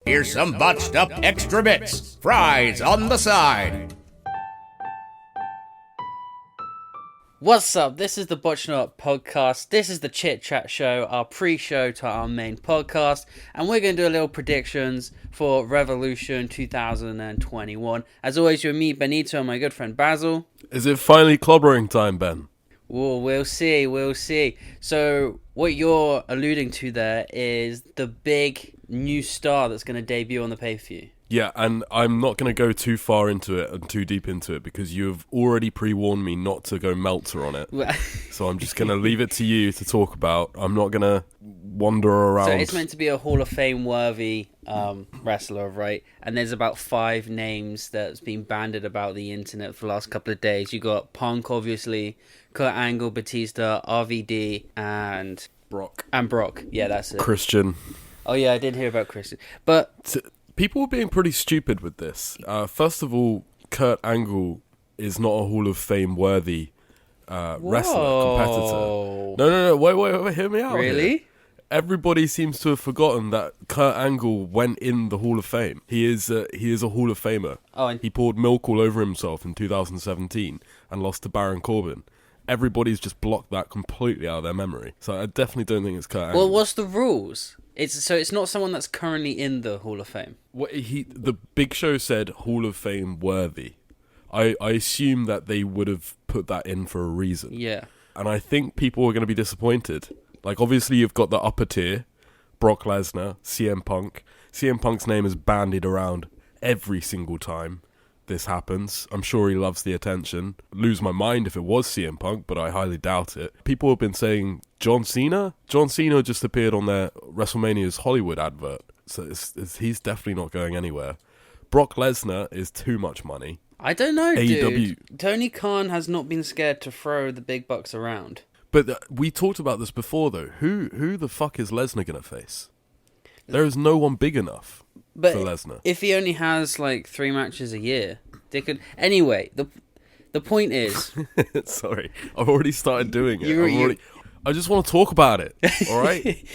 Here's some botched up extra bits. Fries on the side. What's up? This is the Botching Up podcast. This is the Chit Chat show, our pre-show to our main podcast, and we're going to do a little predictions for Revolution 2021. As always, you're me, Benito, and my good friend Basil. Is it finally clobbering time, Ben? Well, we'll see. So, what you're alluding to there is the big new star that's going to debut on the pay-per-view. Yeah, and I'm not going to go too far into it and too deep into it because you've already pre-warned me not to go Meltzer on it. So I'm just going to leave it to you to talk about. I'm not going to wander around. So it's meant to be a Hall of Fame worthy wrestler, right? And there's about 5 names that's been banded about the internet for the last couple of days. You got Punk, obviously, Kurt Angle, Batista, RVD, and Brock. Yeah, that's it. Christian. Oh yeah, I did hear about Christian. But people were being pretty stupid with this. First of all, Kurt Angle is not a Hall of Fame worthy wrestler, competitor. No, wait, hear me out. Really? Here. Everybody seems to have forgotten that Kurt Angle went in the Hall of Fame. He is a Hall of Famer. He poured milk all over himself in 2017 and lost to Baron Corbin. Everybody's just blocked that completely out of their memory. So I definitely don't think it's Kurt Angle. Well, what's the rules? It's not someone that's currently in the Hall of Fame. The Big Show said Hall of Fame worthy. I assume that they would have put that in for a reason. Yeah. And I think people are going to be disappointed. Like, obviously, you've got the upper tier, Brock Lesnar, CM Punk. CM Punk's name is bandied around every single time this happens. I'm sure he loves the attention. Lose my mind if it was CM Punk, but I highly doubt it. People have been saying John Cena? John Cena just appeared on their WrestleMania's Hollywood advert, so he's definitely not going anywhere. Brock Lesnar is too much money. I don't know, AEW. dude. Tony Khan has not been scared to throw the big bucks around. But we talked about this before, though. Who the fuck is Lesnar going to face? There is no one big enough for Lesnar. If he only has, 3 matches a year, they could... Anyway, the point is... Sorry, I've already started doing it. I just want to talk about it, all right?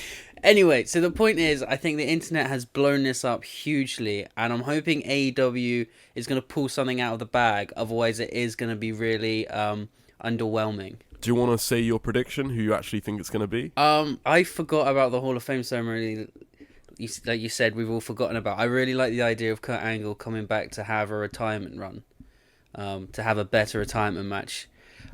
Anyway, so the point is, I think the internet has blown this up hugely, and I'm hoping AEW is going to pull something out of the bag. Otherwise, it is going to be really underwhelming. Do you want to say your prediction, who you actually think it's going to be? I forgot about the Hall of Fame ceremony. Like you said, we've all forgotten about. I really like the idea of Kurt Angle coming back to have a retirement run, to have a better retirement match.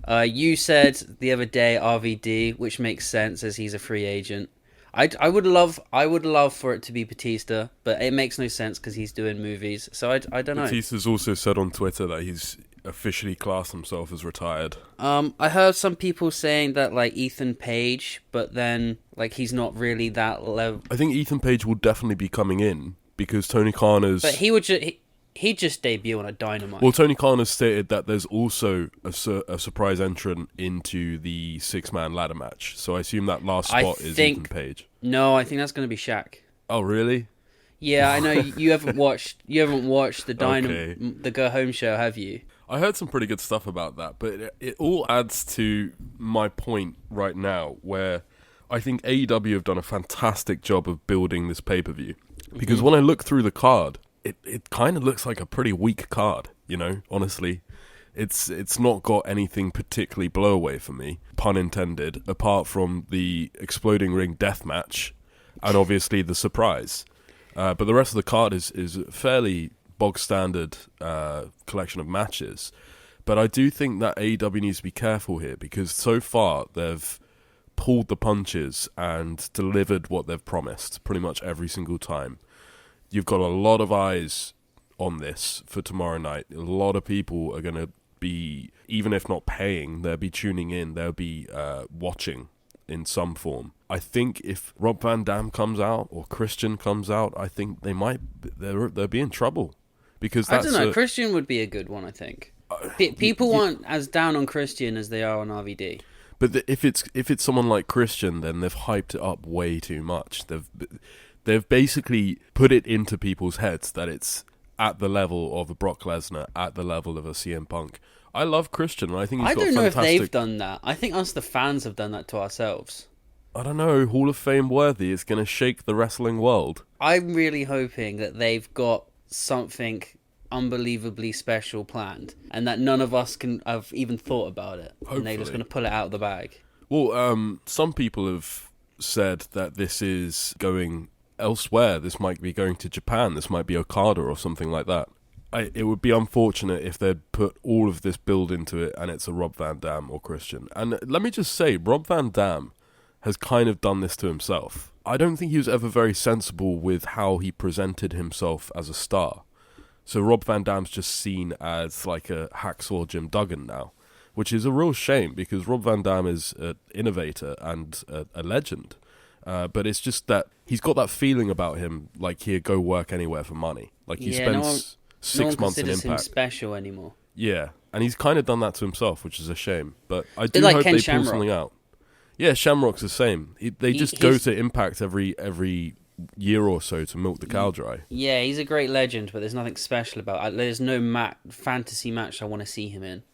You said the other day RVD, which makes sense as he's a free agent. I would love for it to be Batista, but it makes no sense because he's doing movies. So I don't know. Batista's also said on Twitter that he's officially classed himself as retired. I heard some people saying that Ethan Page, but then he's not really that level. I think Ethan Page will definitely be coming in because Tony Khan has... But he'd just debut on a Dynamite. Well, Tony Khan has stated that there's also a surprise entrant into the 6-man ladder match. So I assume that last spot is Ethan Page. No, I think that's going to be Shaq. Oh, really? Yeah, I know you haven't watched the the Go Home show, have you? I heard some pretty good stuff about that, but it all adds to my point right now, where I think AEW have done a fantastic job of building this pay-per-view. Because when I look through the card, it kind of looks like a pretty weak card, honestly. It's not got anything particularly blow away for me, pun intended, apart from the Exploding Ring death match and obviously the surprise. But the rest of the card is fairly bog standard collection of matches. But I do think that AEW needs to be careful here because so far they've pulled the punches and delivered what they've promised pretty much every single time. You've got a lot of eyes on this for tomorrow night. A lot of people are going to be, even if not paying, they'll be tuning in. They'll be watching in some form. I think if Rob Van Dam comes out or Christian comes out, I think they'll be in trouble. Because I don't know. Christian would be a good one, I think. People aren't as down on Christian as they are on RVD. But if it's someone like Christian, then they've hyped it up way too much. They've basically put it into people's heads that it's at the level of a Brock Lesnar, at the level of a CM Punk. I love Christian, and I think he's got fantastic... I don't know if they've done that. I think us, the fans, have done that to ourselves. I don't know, Hall of Fame worthy. It's going to shake the wrestling world. I'm really hoping that they've got something unbelievably special planned, and that none of us can have even thought about it. Hopefully. And they're just going to pull it out of the bag. Well, some people have said that this is going elsewhere. This might be going to Japan. This might be Okada or something like that. It would be unfortunate if they'd put all of this build into it and it's a Rob Van Dam or Christian. And let me just say, Rob Van Dam has kind of done this to himself. I don't think he was ever very sensible with how he presented himself as a star. So Rob Van Dam's just seen as like a hacksaw Jim Duggan now, which is a real shame because Rob Van Dam is an innovator and a legend. But it's just that he's got that feeling about him like he'd go work anywhere for money. Like he spends 6 months in Impact. No one considers him special anymore. Yeah, and he's kind of done that to himself, which is a shame. But I do like hope Ken they Shamrock. pull something out. Yeah, Shamrock's the same. They just go to Impact every year or so to milk the cow dry. Yeah, he's a great legend, but there's nothing special about it. There's no fantasy match I want to see him in.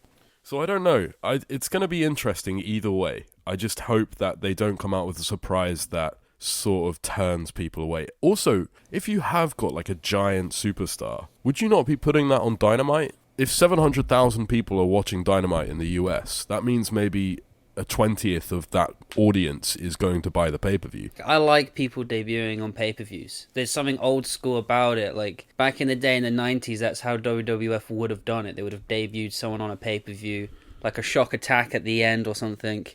So I don't know. It's going to be interesting either way. I just hope that they don't come out with a surprise that sort of turns people away. Also, if you have got like a giant superstar, would you not be putting that on Dynamite? If 700,000 people are watching Dynamite in the US, that means maybe a 20th of that audience is going to buy the pay-per-view. I like people debuting on pay-per-views. There's something old school about it. Like, back in the day in the 90s, that's how WWF would have done it. They would have debuted someone on a pay-per-view, like a shock attack at the end or something.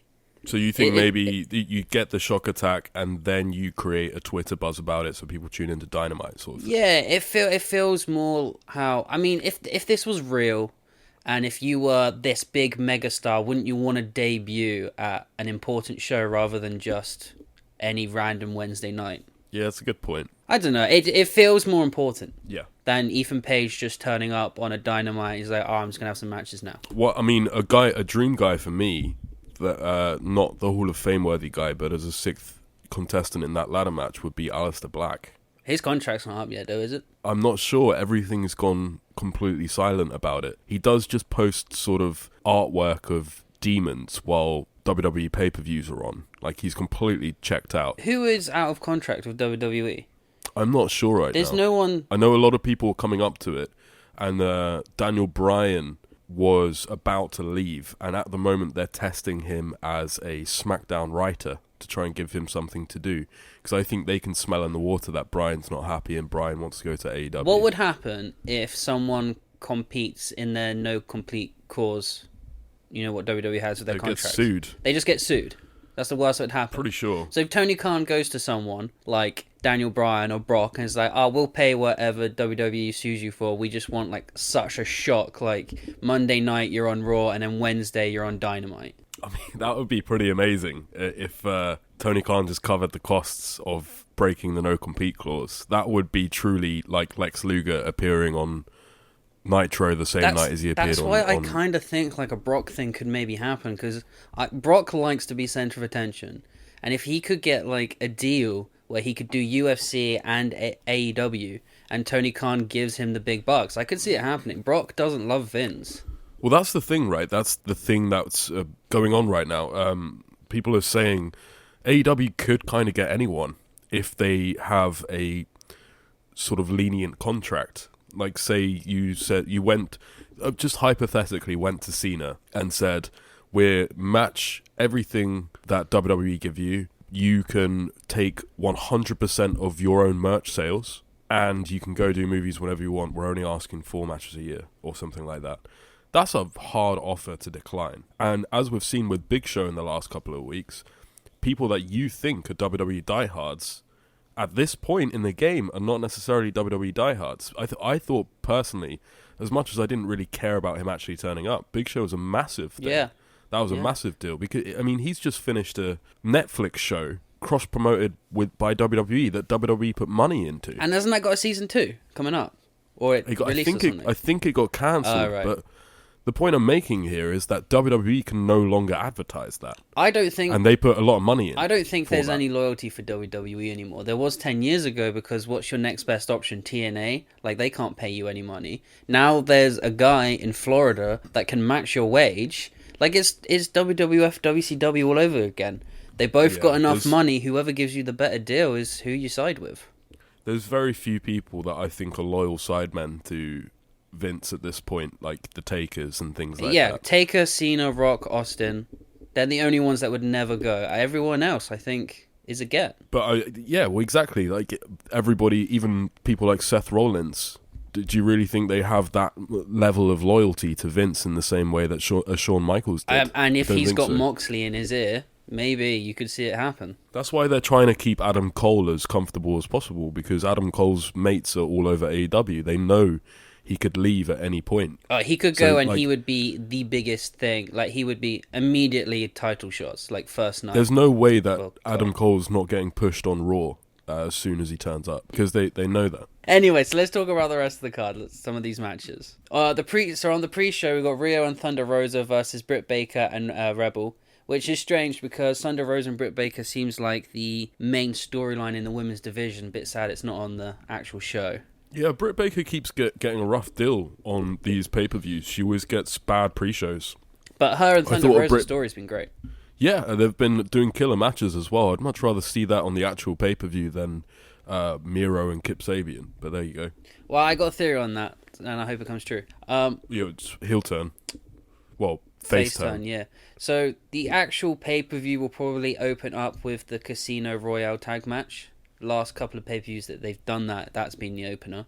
So you think maybe you get the shock attack and then you create a Twitter buzz about it so people tune into Dynamite sort of thing? Yeah, it feels more how... I mean, if this was real... And if you were this big megastar, wouldn't you want to debut at an important show rather than just any random Wednesday night? Yeah, that's a good point. I don't know. It feels more important. Yeah. Than Ethan Page just turning up on a Dynamite. He's like, I'm just going to have some matches now. Well, I mean, a dream guy for me, that not the Hall of Fame worthy guy, but as a sixth contestant in that ladder match would be Aleister Black. His contract's not up yet, though, is it? I'm not sure. Everything's gone completely silent about it. He does just post sort of artwork of demons while WWE pay-per-views are on. Like, he's completely checked out. Who is out of contract with WWE? I'm not sure right now. There's no one... I know a lot of people coming up to it, and Daniel Bryan was about to leave, and at the moment they're testing him as a SmackDown writer to try and give him something to do, because I think they can smell in the water that Bryan's not happy and Bryan wants to go to AEW. What would happen if someone competes in their no complete cause? You know what WWE has with their contracts? They get sued. They just get sued. That's the worst that would happen. Pretty sure. So if Tony Khan goes to someone like Daniel Bryan or Brock and is like, oh, we'll pay whatever WWE sues you for. We just want like such a shock. Like Monday night you're on Raw and then Wednesday you're on Dynamite. I mean, that would be pretty amazing if Tony Khan just covered the costs of breaking the no-compete clause. That would be truly like Lex Luger appearing on Nitro the same night as he appeared on... That's why I kind of think like a Brock thing could maybe happen, because Brock likes to be center of attention. And if he could get like a deal where he could do UFC and AEW and Tony Khan gives him the big bucks, I could see it happening. Brock doesn't love Vince. Well, that's the thing, right? That's the thing that's going on right now. People are saying AEW could kind of get anyone if they have a sort of lenient contract. Like, say you said you went, just hypothetically went to Cena and said, we match everything that WWE give you. You can take 100% of your own merch sales and you can go do movies whenever you want. We're only asking 4 matches a year or something like that. That's a hard offer to decline. And as we've seen with Big Show in the last couple of weeks, people that you think are WWE diehards at this point in the game are not necessarily WWE diehards. I thought personally, as much as I didn't really care about him actually turning up, Big Show was a massive thing. Yeah. That was a massive deal because, I mean, he's just finished a Netflix show cross-promoted by WWE that WWE put money into. And hasn't that got a season 2 coming up? Or it released or something? I think it got cancelled, right. But the point I'm making here is that WWE can no longer advertise that. I don't think... And they put a lot of money in. I don't think there's any loyalty for WWE anymore. There was 10 years ago because what's your next best option? TNA? Like, they can't pay you any money. Now there's a guy in Florida that can match your wage. Like, it's WWF, WCW all over again. They both Yeah, got enough there's- money. Whoever gives you the better deal is who you side with. There's very few people that I think are loyal sidemen to Vince at this point, like the Takers and things like Yeah, that. Taker, Cena, Rock, Austin. They're the only ones that would never go. Everyone else, I think, is a get. But yeah, well, exactly. Like everybody, even people like Seth Rollins. Do you really think they have that level of loyalty to Vince in the same way that Shawn Michaels did? And if Don't he's think got so. Moxley in his ear, maybe you could see it happen. That's why they're trying to keep Adam Cole as comfortable as possible, because Adam Cole's mates are all over AEW. They know he could leave at any point. He could So, go and like- he would be the biggest thing. Like, he would be immediately title shots, like first night. There's no way that Well, Adam Cole's not getting pushed on Raw as soon as he turns up, because they know that. Anyway, so let's talk about the rest of the card. Some of these matches. So on the pre-show, we got Rio and Thunder Rosa versus Britt Baker and Rebel, which is strange because Thunder Rosa and Britt Baker seems like the main storyline in the women's division. Bit sad it's not on the actual show. Yeah, Britt Baker keeps getting a rough deal on these pay-per-views. She always gets bad pre-shows. But her and Thunder thought Rosa's story's been great. Yeah, they've been doing killer matches as well. I'd much rather see that on the actual pay-per-view than Miro and Kip Sabian. But there you go. Well, I got a theory on that, and I hope it comes true. Yeah, it's heel turn. Well, face turn. Yeah. So the actual pay-per-view will probably open up with the Casino Royale tag match. Last couple of pay-per-views that they've done that's been the opener.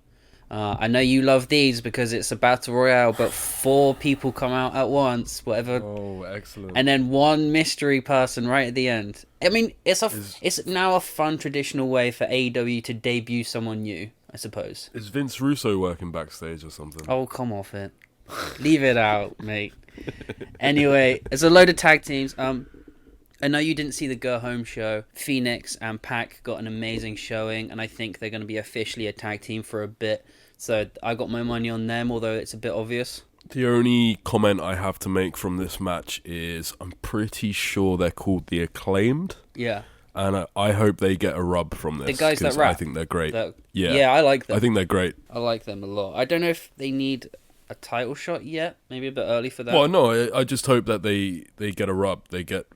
I know you love these because it's a battle royale, but 4 people come out at once, whatever, Oh, excellent. and then one mystery person right at the end. I mean, it's now a fun traditional way for AEW to debut someone new, I suppose. Is Vince Russo working backstage or something? Oh, come off it. Leave it out, mate. Anyway, there's a load of tag teams. I know you didn't see the Go Home show. Phoenix and Pac got an amazing showing, and I think they're going to be officially a tag team for a bit. So I got my money on them, although it's a bit obvious. The only comment I have to make from this match is I'm pretty sure they're called the Acclaimed. Yeah. And I hope they get a rub from this. The guys that 'cause rap. I think they're great. Yeah. Yeah, I like them. I think they're great. I like them a lot. I don't know if they need a title shot yet. Maybe a bit early for that. Well, no, I just hope that they get a rub. They get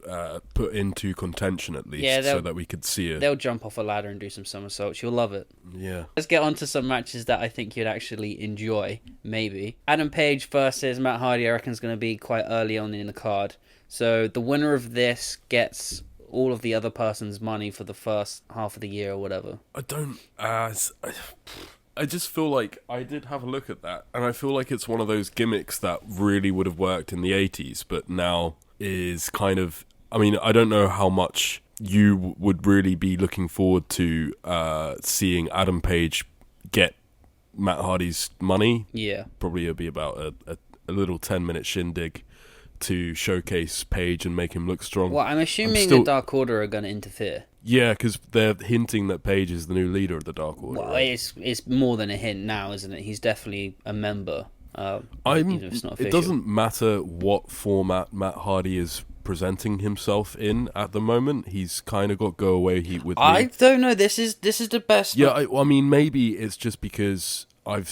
put into contention at least, Yeah, so that we could see it. They'll jump off a ladder and do some somersaults. You'll love it. Yeah. Let's get on to some matches that I think you'd actually enjoy, maybe. Adam Page versus Matt Hardy, I reckon, is going to be quite early on in the card. So the winner of this gets all of the other person's money for the first half of the year or whatever. I don't... I just feel like I did have a look at that, and I feel like it's one of those gimmicks that really would have worked in the 80s, but now is kind of... I mean, I don't know how much you would really be looking forward to seeing Adam Page get Matt Hardy's money. Yeah. Probably it'll be about a little 10-minute shindig to showcase Page and make him look strong. Well, I'm assuming the Dark Order are going to interfere. Yeah, because they're hinting that Page is the new leader of the Dark Order. Well, right? it's more than a hint now, isn't it? He's definitely a member. Even if it's not official. It doesn't matter what format Matt Hardy is presenting himself in at the moment. He's kind of got go away heat with me. I don't know. This is the best. Yeah, I mean, maybe it's just because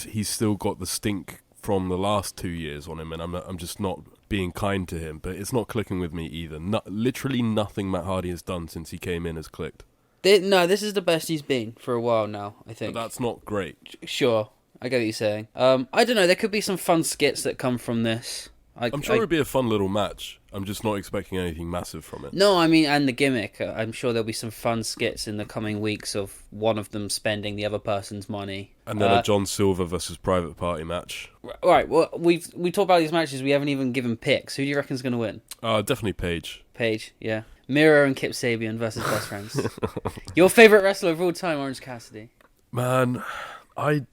he's still got the stink from the last 2 years on him, and I'm just not being kind to him. But it's not clicking with me either. Literally nothing Matt Hardy has done since he came in has clicked. No, this is the best he's been for a while now, I think. But that's not great. Sure, I get what you're saying. I don't know. There could be some fun skits that come from this. I'm sure it'd be a fun little match. I'm just not expecting anything massive from it. No, I mean, and the gimmick. I'm sure there'll be some fun skits in the coming weeks of one of them spending the other person's money. And then a John Silver versus Private Party match. Right. Well, we talked about these matches. We haven't even given picks. Who do you reckon's going to win? Definitely Page. Page, yeah. Miro and Kip Sabian versus Best Friends. Your favorite wrestler of all time, Orange Cassidy. Man, I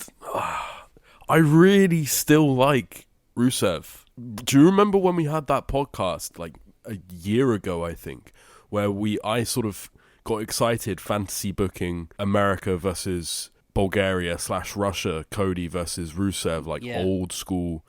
really still like Rusev. Do you remember when we had that podcast like a year ago, I think, where I sort of got excited fantasy booking America versus Bulgaria / Russia, Cody versus Rusev, like old school.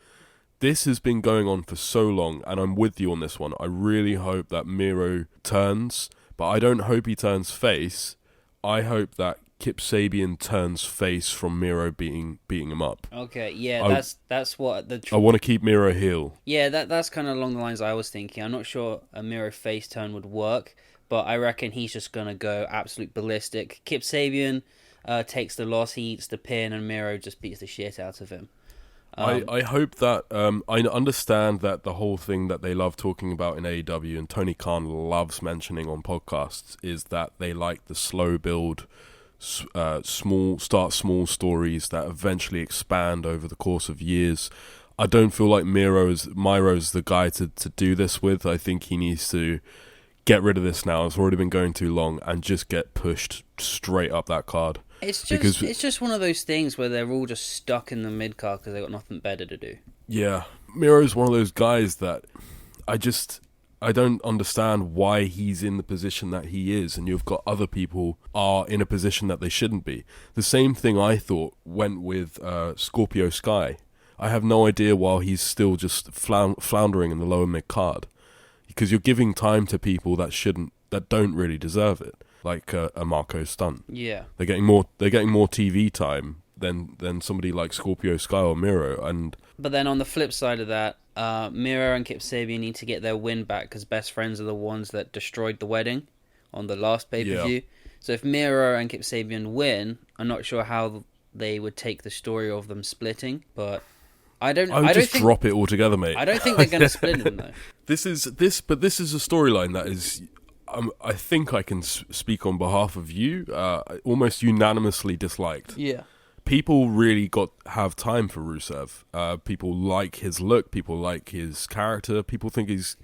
This has been going on for so long, and I'm with you on this one. I really hope that Miro turns, but I don't hope he turns face. I hope that Kip Sabian turns face from Miro beating him up. Okay, yeah, that's what the... I want to keep Miro heel. Yeah, that's kind of along the lines I was thinking. I'm not sure a Miro face turn would work, but I reckon he's just going to go absolute ballistic. Kip Sabian takes the loss, he eats the pin, and Miro just beats the shit out of him. I hope that I understand that the whole thing that they love talking about in AEW, and Tony Khan loves mentioning on podcasts, is that they like the slow build, small stories that eventually expand over the course of years. I don't feel like Miro's the guy to do this with. I think he needs to get rid of this now. It's already been going too long, and just get pushed straight up that card. It's just one of those things where they're all just stuck in the mid card because they've got nothing better to do. Yeah, Miro's one of those guys that I don't understand why he's in the position that he is, and you've got other people are in a position that they shouldn't be. The same thing I thought went with Scorpio Sky. I have no idea why he's still just floundering in the lower mid card, because you're giving time to people that don't really deserve it, like a Marco Stunt. Yeah, they're getting more TV time than somebody like Scorpio Sky or Miro. But then on the flip side of that, Miro and Kip Sabian need to get their win back because Best Friends are the ones that destroyed the wedding on the last pay-per-view. Yeah. So if Miro and Kip Sabian win, I'm not sure how they would take the story of them splitting, but I would just drop it altogether, mate. I don't think they're going to split them though. This is a storyline that is, I think I can speak on behalf of you, almost unanimously disliked. Yeah. People really have time for Rusev. People like his look. People like his character. People think he's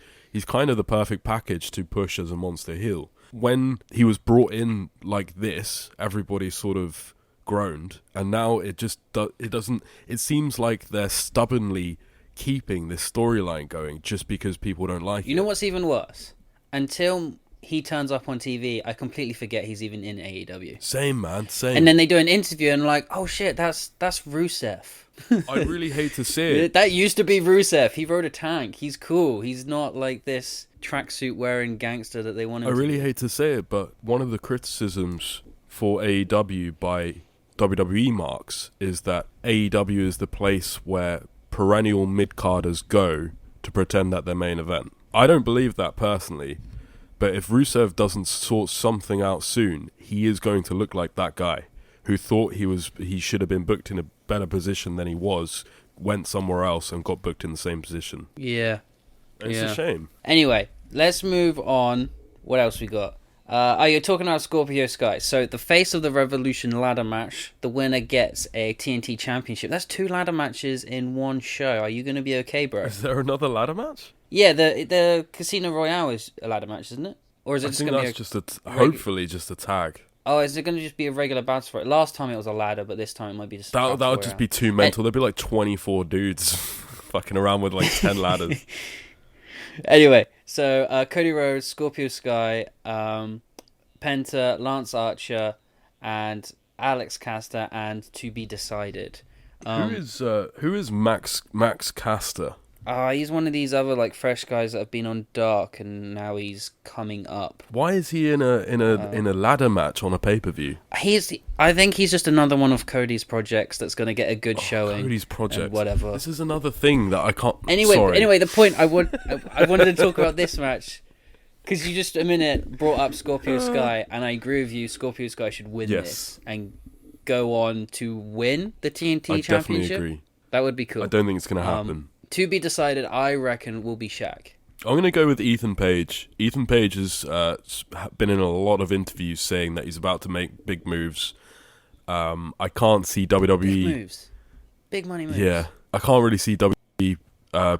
kind of the perfect package to push as a monster heel. When he was brought in like this, everybody sort of groaned, and now it doesn't. It seems like they're stubbornly keeping this storyline going just because people don't like it. You know what's even worse? Until he turns up on TV, I completely forget he's even in AEW. Same, man, same. And then they do an interview and like, oh shit, that's Rusev. I really hate to see it. That used to be Rusev. He rode a tank. He's cool. He's not like this tracksuit wearing gangster that they want him to be. I really hate to say it, but one of the criticisms for AEW by WWE marks is that AEW is the place where perennial mid-carders go to pretend that they're main event. I don't believe that personally. But if Rusev doesn't sort something out soon, he is going to look like that guy who thought he should have been booked in a better position than he was, went somewhere else and got booked in the same position. Yeah. It's a shame. Anyway, let's move on. What else we got? You're talking about Scorpio Sky. So the face of the Revolution ladder match, the winner gets a TNT Championship. That's 2 ladder matches in one show. Are you going to be okay, bro? Is there another ladder match? Yeah, the Casino Royale is a ladder match, isn't it? Or is it just going to be hopefully just a tag. Oh, is it going to just be a regular battle for it? Last time it was a ladder, but this time it might be just that would just be too mental. There'd be like 24 dudes fucking around with like 10 ladders. Anyway, so Cody Rhodes, Scorpio Sky, Penta, Lance Archer, and Alex Caster, and To Be Decided. Who is Max Caster? He's one of these other like fresh guys that have been on Dark, and now he's coming up. Why is he in a ladder match on a pay-per-view? I think he's just another one of Cody's projects that's going to get a good showing. Cody's project, whatever. This is another thing that I can't. Anyway, the point I wanted to talk about this match because you just a minute brought up Scorpio Sky, and I agree with you. Scorpio Sky should win this and go on to win the TNT Championship. I definitely agree. That would be cool. I don't think it's going to happen. To Be Decided, I reckon, will be Shaq. I'm going to go with Ethan Page. Ethan Page has been in a lot of interviews saying that he's about to make big moves. I can't see WWE... Big moves. Big money moves. Yeah. I can't really see WWE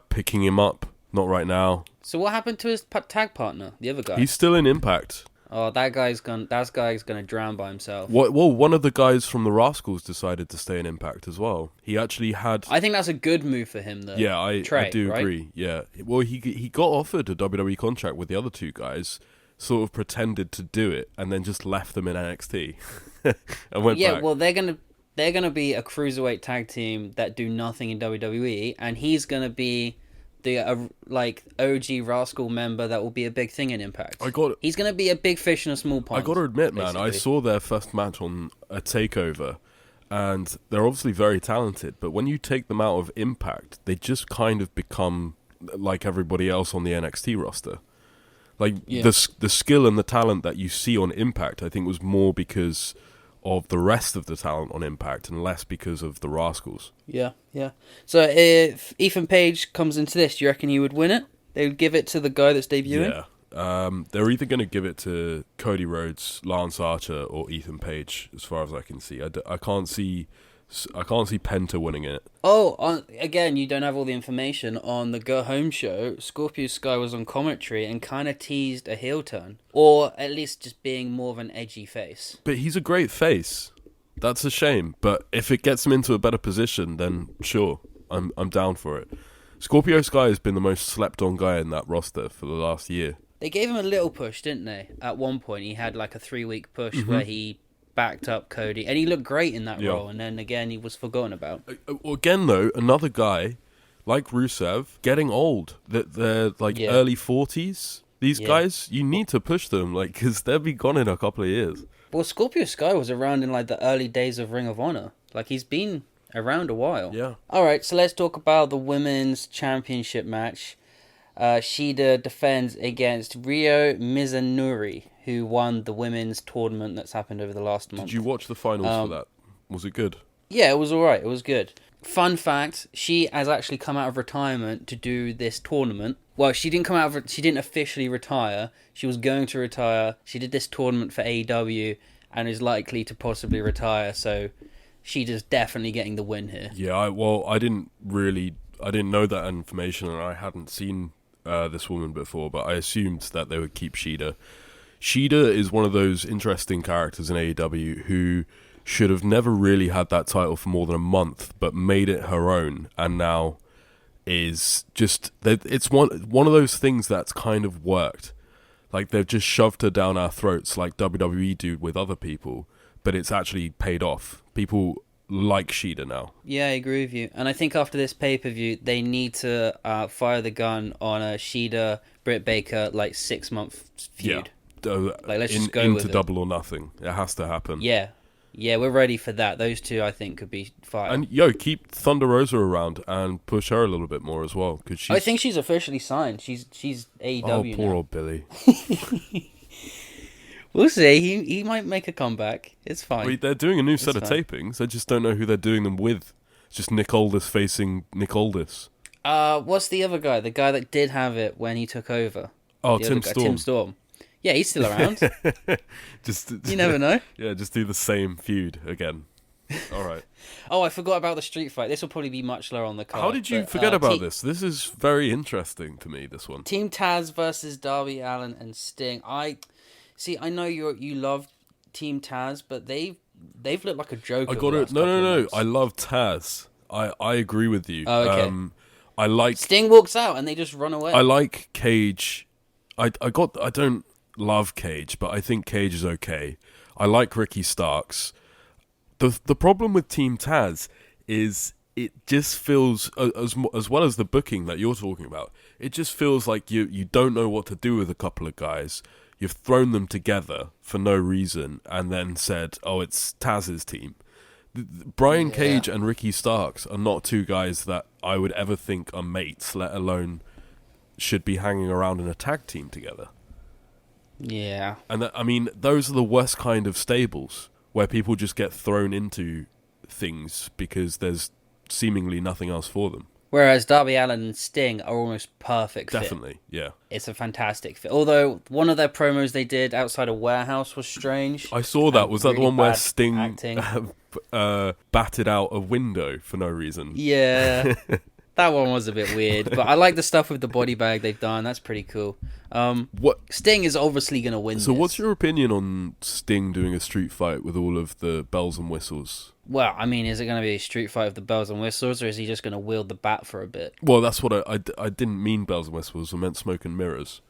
picking him up. Not right now. So what happened to his tag partner, the other guy? He's still in Impact. Oh, that guy's gonna drown by himself. Well, one of the guys from the Rascals decided to stay in Impact as well. He actually had... I think that's a good move for him, though. Yeah, I do agree. Yeah. Well, he got offered a WWE contract with the other 2 guys, sort of pretended to do it, and then just left them in NXT and went back. Yeah, well, they're gonna be a cruiserweight tag team that do nothing in WWE, and he's gonna be the OG Rascal member that will be a big thing in Impact. He's going to be a big fish in a small pond. I got to admit, basically. Man, I saw their first match on a takeover, and they're obviously very talented, but when you take them out of Impact, they just kind of become like everybody else on the NXT roster. Like the skill and the talent that you see on Impact, I think was more because of the rest of the talent on Impact and less because of the Rascals. Yeah. So if Ethan Page comes into this, do you reckon he would win it? They would give it to the guy that's debuting? Yeah. They're either going to give it to Cody Rhodes, Lance Archer, or Ethan Page, as far as I can see. I can't see Penta winning it. Oh, again, you don't have all the information. On the Go Home show, Scorpio Sky was on commentary and kind of teased a heel turn. Or at least just being more of an edgy face. But he's a great face. That's a shame. But if it gets him into a better position, then sure, I'm down for it. Scorpio Sky has been the most slept-on guy in that roster for the last year. They gave him a little push, didn't they? At one point, he had like a 3-week push where he backed up Cody, and he looked great in that role, and then again he was forgotten about. Again though, another guy like Rusev getting old, that they're like early 40s. These guys, you need to push them, like, because they'll be gone in a couple of years. Well, Scorpio Sky was around in like the early days of Ring of Honor. Like, he's been around a while. Yeah. Alright, so let's talk about the women's championship match. Shida defends against Ryo Mizunuri, who won the women's tournament that's happened over the last month. Did you watch the finals for that? Was it good? Yeah, it was alright. It was good. Fun fact, she has actually come out of retirement to do this tournament. Well, she didn't officially retire. She was going to retire. She did this tournament for AEW and is likely to possibly retire, so Shida's definitely getting the win here. Yeah, I didn't know that information, and I hadn't seen this woman before, but I assumed that they would keep Shida. Shida is one of those interesting characters in AEW who should have never really had that title for more than a month, but made it her own, and now is just... It's one of those things that's kind of worked. Like, they've just shoved her down our throats like WWE do with other people, but it's actually paid off. People like Shida now. Yeah, I agree with you. And I think after this pay-per-view, they need to fire the gun on a Shida, Britt Baker, like, 6-month feud. Yeah. Like, let's just go with into it. Double or Nothing. It has to happen. Yeah. Yeah, we're ready for that. Those two, I think, could be fired. And, keep Thunder Rosa around and push her a little bit more as well. Cause I think she's officially signed. She's AEW now. Oh, poor old Billy. We'll see. He might make a comeback. It's fine. Wait, they're doing a new set of tapings. I just don't know who they're doing them with. It's just Nick Aldis facing Nick Aldis. What's the other guy? The guy that did have it when he took over. Oh, Tim Storm. Tim Storm. Yeah, he's still around. You never know. Yeah, just do the same feud again. All right. Oh, I forgot about the street fight. This will probably be much lower on the card. How did you forget about this? This is very interesting to me, this one. Team Taz versus Darby Allin and Sting. I know you love Team Taz, but they've looked like a joke. I got it. No. I love Taz. I agree with you. Oh, okay. I like Sting walks out and they just run away. I like Cage. I don't love Cage, but I think Cage is okay. I like Ricky Starks. The problem with Team Taz is it just feels, as well as the booking that you're talking about, it just feels like you don't know what to do with a couple of guys. You've thrown them together for no reason and then said, oh, it's Taz's team. Brian Cage and Ricky Starks are not two guys that I would ever think are mates, let alone should be hanging around in a tag team together. Yeah. And those are the worst kind of stables, where people just get thrown into things because there's seemingly nothing else for them. Whereas Darby Allin and Sting are almost perfect fit. Definitely, yeah. It's a fantastic fit. Although, one of their promos they did outside a warehouse was strange. I saw that. Was that the one where Sting batted out a window for no reason? Yeah. That one was a bit weird. But I like the stuff with the body bag they've done. That's pretty cool. Sting is obviously going to win So this. what's your opinion on Sting doing a street fight with all of the bells and whistles? Well, is it going to be a street fight with the bells and whistles, or is he just going to wield the bat for a bit? Well, that's what I didn't mean bells and whistles. I meant smoke and mirrors.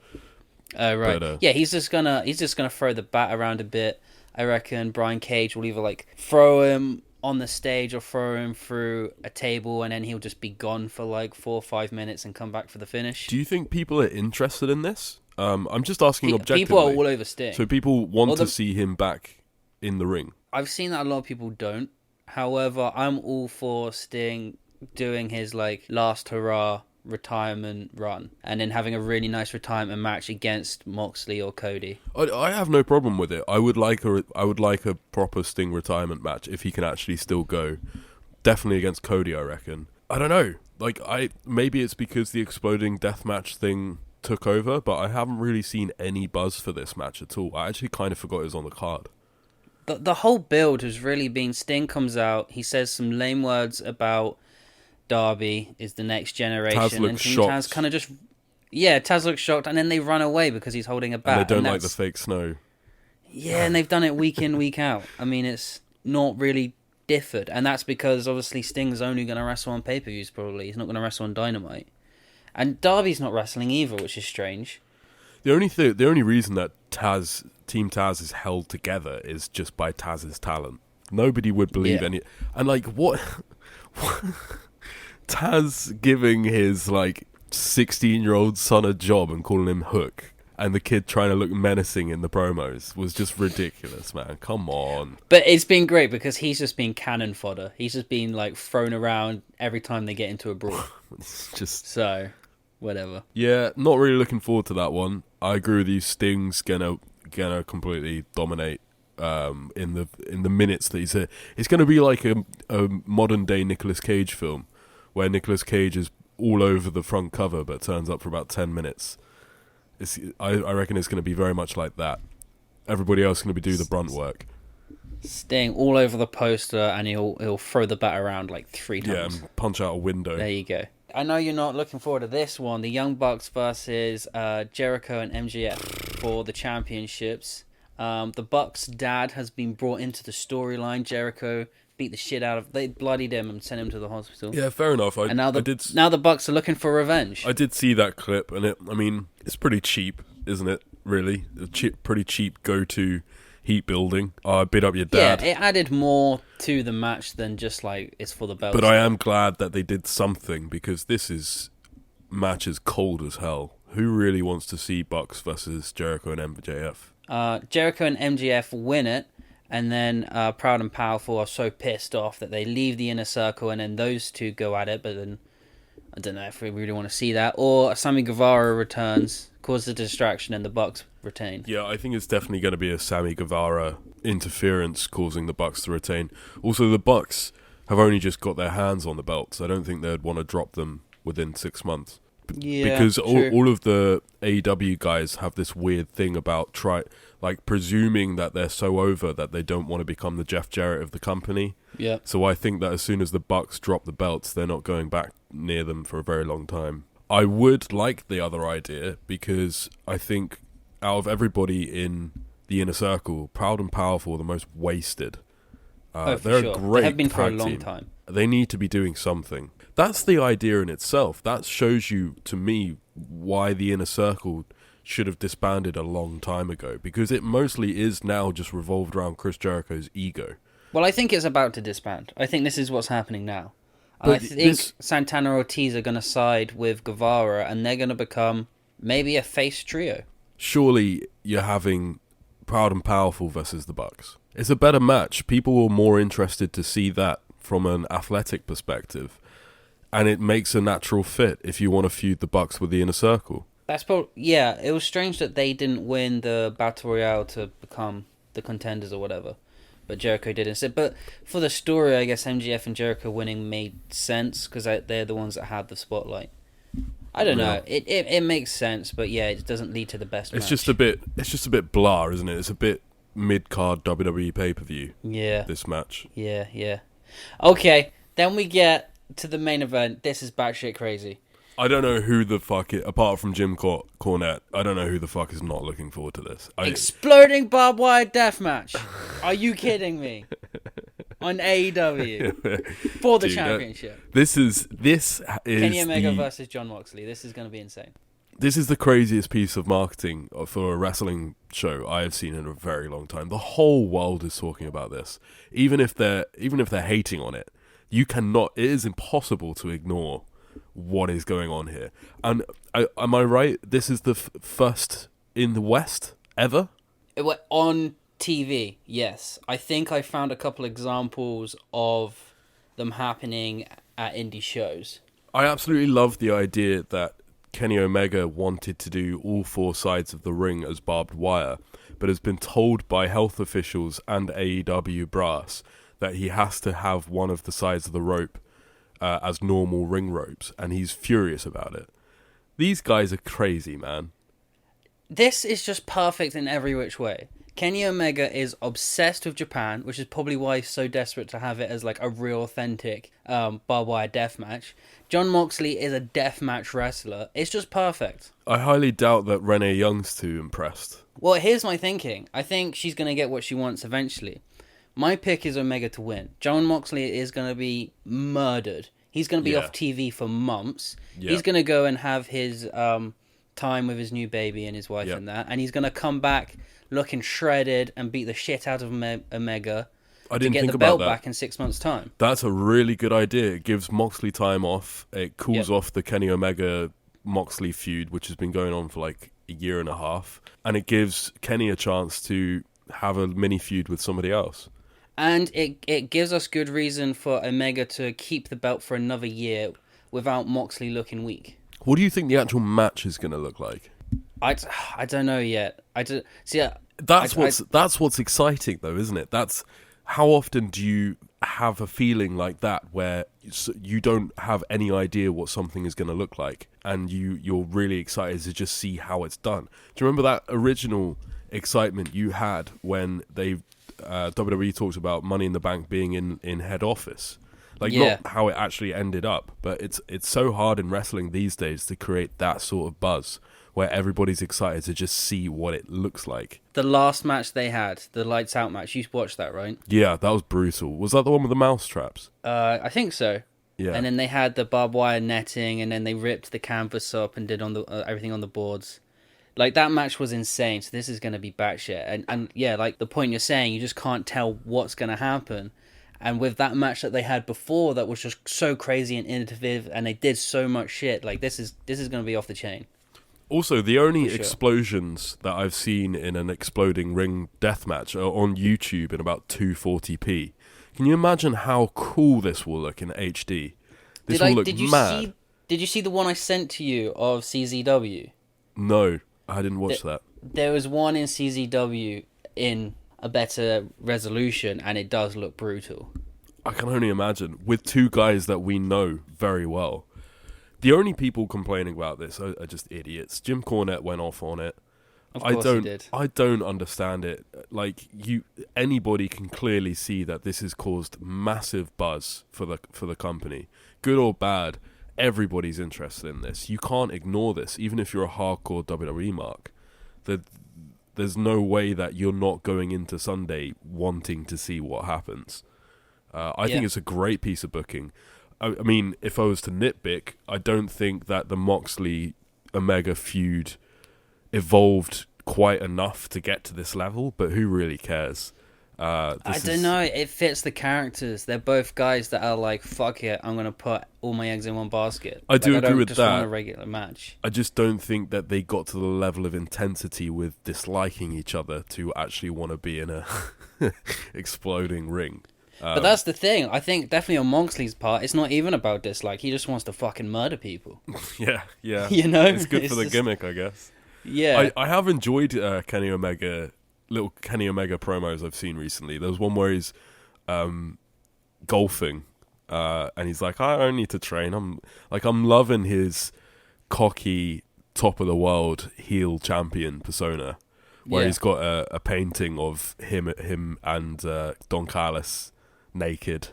Right. But, yeah, he's just gonna throw the bat around a bit. I reckon Brian Cage will either throw him on the stage or throw him through a table, and then he'll just be gone for 4 or 5 minutes and come back for the finish. Do you think people are interested in this? I'm just asking objectively. People are all over Sting. So people want to see him back in the ring. I've seen that a lot of people don't. However, I'm all for Sting doing his last hurrah retirement run, and then having a really nice retirement match against Moxley or Cody. I have no problem with it. I would like a proper Sting retirement match if he can actually still go. Definitely against Cody, I reckon. I don't know. Like, maybe it's because the exploding deathmatch thing took over, but I haven't really seen any buzz for this match at all. I actually kind of forgot it was on the card. The whole build has really been Sting comes out, he says some lame words about Darby is the next generation. Taz looks and shocked. Taz kind of just... Yeah, Taz looks shocked, and then they run away because he's holding a bat. And they don't like the fake snow. Yeah, and they've done it week in, week out. I mean, it's not really differed, and that's because obviously Sting's only going to wrestle on pay-per-views probably. He's not going to wrestle on Dynamite. And Darby's not wrestling either, which is strange. The only reason that Team Taz is held together is just by Taz's talent. Nobody would believe any... And, like, what... Taz giving his, like, 16-year-old son a job and calling him Hook, and the kid trying to look menacing in the promos was just ridiculous, man. Come on. But it's been great because he's just been cannon fodder. He's just been, like, thrown around every time they get into a brawl. It's just... So, whatever. Yeah, not really looking forward to that one. I agree with you. Sting's gonna completely dominate in the minutes that he's here. It's gonna be like a modern day Nicolas Cage film, where Nicolas Cage is all over the front cover but turns up for about 10 minutes. I reckon it's gonna be very much like that. Everybody else is gonna be doing the brunt work. Sting all over the poster, and he'll throw the bat around like 3 times. Yeah, and punch out a window. There you go. I know you're not looking forward to this one. The Young Bucks versus Jericho and MJF for the championships. The Bucks' dad has been brought into the storyline. Jericho beat the shit out of... They bloodied him and sent him to the hospital. Yeah, fair enough. Now the Bucks are looking for revenge. I did see that clip, and it's pretty cheap, isn't it, really? Pretty cheap go-to heat building. Bid up your dad. Yeah, it added more to the match than just like it's for the belt. But I am glad that they did something, because this match is cold as hell. Who really wants to see Bucks versus Jericho and MJF? Jericho and MJF win it, and then Proud and Powerful are so pissed off that they leave the Inner Circle, and then those two go at it. But then I don't know if we really want to see that. Or Sammy Guevara returns, causes a distraction, and the Bucks retain. Yeah, I think it's definitely going to be a Sammy Guevara interference causing the Bucks to retain. Also, the Bucks have only just got their hands on the belts. I don't think they'd want to drop them within 6 months. Yeah, because all of the AEW guys have this weird thing about presuming that they're so over that they don't want to become the Jeff Jarrett of the company. Yeah. So I think that as soon as the Bucks drop the belts, they're not going back near them for a very long time. I would like the other idea, because I think out of everybody in the Inner Circle, Proud and Powerful are the most wasted. They're sure. a great They have been for a tag long team. time. They need to be doing something. That's the idea in itself. That shows you, to me, why the Inner Circle should have disbanded a long time ago, because it mostly is now just revolved around Chris Jericho's ego. Well, I think it's about to disband. I think this is what's happening now. And I think Santana Ortiz are going to side with Guevara, and they're going to become maybe a face trio. Surely you're having Proud and Powerful versus the Bucks. It's a better match. People are more interested to see that from an athletic perspective. And it makes a natural fit if you want to feud the Bucks with the Inner Circle. That's probably... Yeah, it was strange that they didn't win the Battle Royale to become the contenders or whatever. But Jericho did instead. But for the story, I guess MJF and Jericho winning made sense, because they're the ones that had the spotlight. I don't know. It makes sense, but yeah, it doesn't lead to the best match. It's just a bit blah, isn't it? It's a bit mid-card WWE pay-per-view. Yeah. This match. Yeah. Okay, then we get to the main event. This is batshit crazy. I don't know who the fuck apart from Jim Cornette, I don't know who the fuck is not looking forward to this. Exploding barbed wire deathmatch. Are you kidding me? On AEW for the championship. This is Kenny Omega versus John Moxley. This is going to be insane. This is the craziest piece of marketing for a wrestling show I have seen in a very long time. The whole world is talking about this. Even if they're hating on it, you cannot. It is impossible to ignore what is going on here. And am I right? This is the first in the West ever? On TV, yes. I think I found a couple examples of them happening at indie shows. I absolutely love the idea that Kenny Omega wanted to do all four sides of the ring as barbed wire, but has been told by health officials and AEW brass that he has to have one of the sides of the rope as normal ring ropes, and he's furious about it. These guys are crazy, man. This is just perfect in every which way. Kenny Omega is obsessed with Japan, which is probably why he's so desperate to have it as like a real authentic barbed wire death match. John Moxley is a deathmatch wrestler. It's just perfect. I highly doubt that Renee Young's too impressed. Well, here's my thinking. I think she's going to get what she wants eventually. My pick is Omega to win. John Moxley is going to be murdered. He's going to be off TV for months. Yeah. He's going to go and have his time with his new baby and his wife and that. And he's going to come back looking shredded and beat the shit out of Omega to get the belt back in 6 months' time. That's a really good idea. It gives Moxley time off. It cools off the Kenny Omega-Moxley feud, which has been going on for like a year and a half. And it gives Kenny a chance to have a mini feud with somebody else. And it gives us good reason for Omega to keep the belt for another year without Moxley looking weak. What do you think the actual match is going to look like? I don't know yet. That's what's exciting, though, isn't it? That's how often do you have a feeling like that where you don't have any idea what something is going to look like, and you're really excited to just see how it's done. Do you remember that original excitement you had when WWE talks about Money in the Bank being in head office? Not how it actually ended up, but it's so hard in wrestling these days to create that sort of buzz where everybody's excited to just see what it looks like. The last match they had, the Lights Out match, you watched that, right? Yeah, that was brutal. Was that the one with the mouse traps? I think so. Yeah. And then they had the barbed wire netting, and then they ripped the canvas up and did on the everything on the boards. Like, that match was insane, so this is going to be batshit. And yeah, like the point you're saying, you just can't tell what's going to happen. And with that match that they had before that was just so crazy and innovative, and they did so much shit, like this is going to be off the chain. Also, the only explosions that I've seen in an exploding ring death match are on YouTube in about 240p. Can you imagine how cool this will look in HD? This will look mad. Did you see the one I sent to you of CZW? No, I didn't watch that. There was one in CZW in a better resolution, and it does look brutal. I can only imagine, with two guys that we know very well. The only people complaining about this are just idiots. Jim Cornette went off on it. Of course he did. I don't understand it. Like, anybody can clearly see that this has caused massive buzz for the company, good or bad. Everybody's interested in this. You can't ignore this, even if you're a hardcore WWE mark. There's no way that you're not going into Sunday wanting to see what happens. I think it's a great piece of booking. I mean, if I was to nitpick, I don't think that the Moxley-Omega feud evolved quite enough to get to this level, but who really cares? I don't know. It fits the characters. They're both guys that are like, fuck it, I'm going to put all my eggs in one basket. I do agree with that. I don't want a regular match. I just don't think that they got to the level of intensity with disliking each other to actually want to be in a exploding ring. But that's the thing. I think definitely on Moxley's part, it's not even about dislike. He just wants to fucking murder people. Yeah. You know? It's good for the gimmick, I guess. Yeah. I have enjoyed little Kenny Omega promos I've seen recently. There was one where he's golfing, and he's like, I don't need to train. I'm loving his cocky, top-of-the-world heel champion persona, where he's got a painting of him and Don Callis naked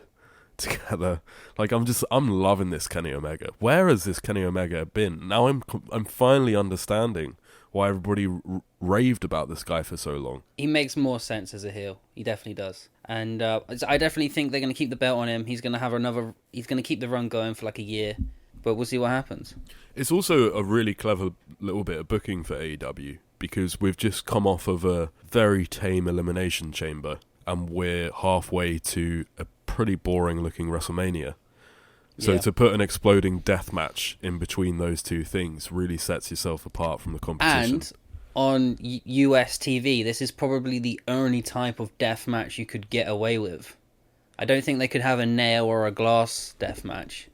together. Like, I'm loving this Kenny Omega. Where has this Kenny Omega been? Now I'm finally understanding why everybody raved about this guy for so long. He makes more sense as a heel. He definitely does. And I definitely think they're going to keep the belt on him. He's going to keep the run going for like a year. But we'll see what happens. It's also a really clever little bit of booking for AEW, because we've just come off of a very tame Elimination Chamber, and we're halfway to a pretty boring-looking WrestleMania. So to put an exploding death match in between those two things really sets yourself apart from the competition. And on US TV, this is probably the only type of death match you could get away with. I don't think they could have a nail or a glass death match.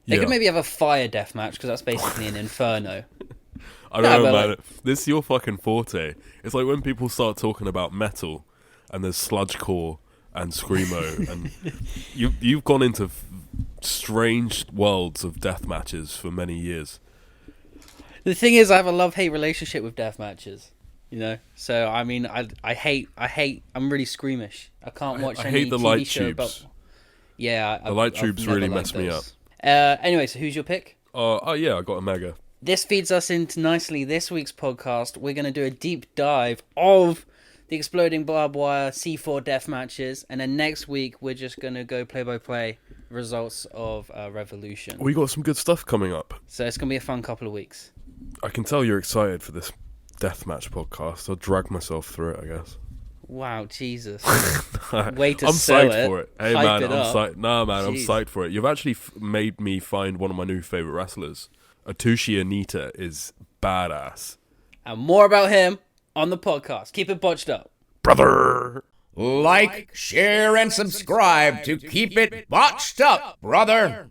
They Yeah. could maybe have a fire death match because that's basically an inferno. I don't know, but man. like- This is your fucking forte. It's like when people start talking about metal and there's sludgecore and screamo, and you've gone into strange worlds of death matches for many years. The thing is, I have a love-hate relationship with death matches. You know, so I mean, I hate. I'm really squeamish. I can't watch I any hate the TV light show tubes. about. Yeah, The light tubes really mess me up. Anyway, so who's your pick? Oh yeah, I got a mega. This feeds us into nicely this week's podcast. We're going to do a deep dive of the exploding barbed wire C4 death matches, and then next week we're just going to go play-by-play results of Revolution. We got some good stuff coming up. So it's going to be a fun couple of weeks. I can tell you're excited for this deathmatch podcast. I'll drag myself through it, I guess. Wow, Jesus. Way to I'm sell psyched it. for it. Hey, Hype man, it I'm up. psyched. Nah, man, I'm Jeez. psyched for it. You've actually made me find one of my new favorite wrestlers. Atushi Anita is badass. And more about him on the podcast. Keep it botched up. Brother! Like, share, and subscribe to keep it botched up, brother.